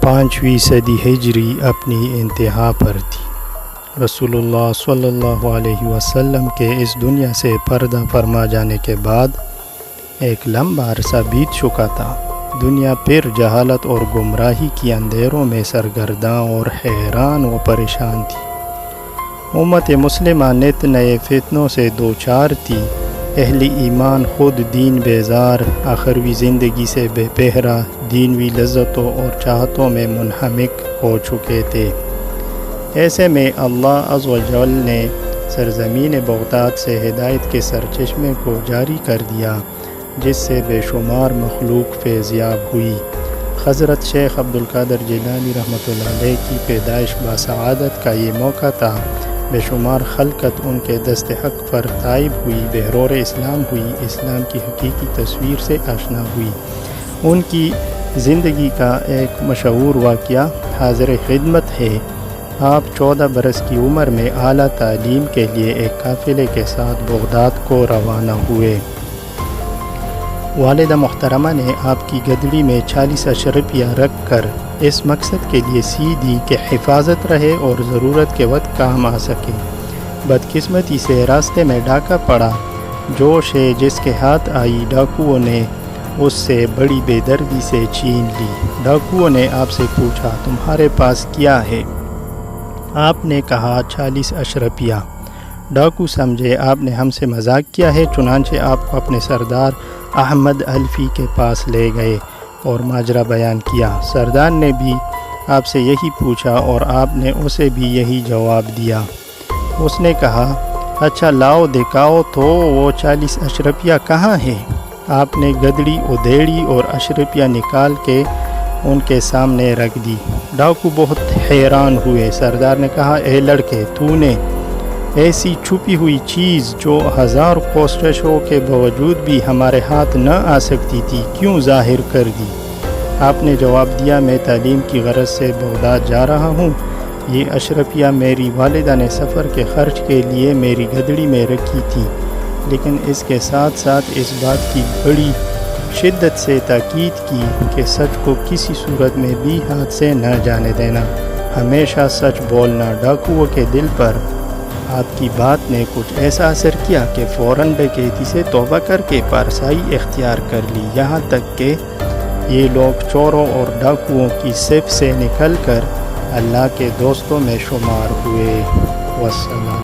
5ویں صدی ہجری اپنی انتہا پر تھی۔ رسول اللہ صلی اللہ علیہ وسلم کے اس دنیا سے پردہ فرما جانے کے بعد ایک لمبا عرصہ بیت چکا تھا۔ دنیا پھر جہالت اور گمراہی کی اندھیروں میں سرگرداں اور حیران و پریشان تھی۔ امت مسلمہ نت نئے فتنوں سے دوچار تھی۔ اہل ایمان خود دین بیزار، آخروی زندگی سے بے پہرا، دینوی لذتوں اور چاہتوں میں منہمک ہو چکے تھے۔ ایسے میں اللہ عز و جل نے سرزمین بغداد سے ہدایت کے سرچشمے کو جاری کر دیا، جس سے بے شمار مخلوق فیضیاب ہوئی۔ حضرت شیخ عبدالقادر جیلانی رحمۃ اللہ علیہ کی پیدائش باسعادت کا یہ موقع تھا۔ بے شمار خلقت ان کے دست حق پر تائب ہوئی، بحرور اسلام ہوئی، اسلام کی حقیقی تصویر سے آشنا ہوئی۔ ان کی زندگی کا ایک مشہور واقعہ حاضر خدمت ہے۔ آپ 14 برس کی عمر میں اعلیٰ تعلیم کے لیے ایک قافلے کے ساتھ بغداد کو روانہ ہوئے۔ والدہ محترمہ نے آپ کی گدڑی میں 40 اشرفیہ رکھ کر اس مقصد کے لیے سی دی کہ حفاظت رہے اور ضرورت کے وقت کام آ سکے۔ بدقسمتی سے راستے میں ڈاکہ پڑا۔ جو شے جس کے ہاتھ آئی، ڈاکوؤں نے اس سے بڑی بے دردی سے چھین لی۔ ڈاکوؤں نے آپ سے پوچھا، تمہارے پاس کیا ہے؟ آپ نے کہا 40 اشرفیہ۔ ڈاکو سمجھے آپ نے ہم سے مذاق کیا ہے، چنانچہ آپ کو اپنے سردار احمد الفی کے پاس لے گئے اور ماجرا بیان کیا۔ سردار نے بھی آپ سے یہی پوچھا اور آپ نے اسے بھی یہی جواب دیا۔ اس نے کہا، اچھا لاؤ دکھاؤ تو وہ 40 اشرفیہ کہاں ہے؟ آپ نے گدڑی ادھیڑی اور اشرفیہ نکال کے ان کے سامنے رکھ دی۔ ڈاکو بہت حیران ہوئے۔ سردار نے کہا، اے لڑکے، تو نے ایسی چھپی ہوئی چیز جو 1000 کوششوں کے باوجود بھی ہمارے ہاتھ نہ آ سکتی تھی، کیوں ظاہر کر دی؟ آپ نے جواب دیا، میں تعلیم کی غرض سے بغداد جا رہا ہوں۔ یہ اشرفیہ میری والدہ نے سفر کے خرچ کے لیے میری گدڑی میں رکھی تھی، لیکن اس کے ساتھ ساتھ اس بات کی بڑی شدت سے تاکید کی کہ سچ کو کسی صورت میں بھی ہاتھ سے نہ جانے دینا، ہمیشہ سچ بولنا۔ ڈاکوؤں کے دل پر آپ کی بات نے کچھ ایسا اثر کیا کہ فوراً ڈکیتی سے توبہ کر کے پارسائی اختیار کر لی، یہاں تک کہ یہ لوگ چوروں اور ڈاکوؤں کی صف سے نکل کر اللہ کے دوستوں میں شمار ہوئے۔ والسلام۔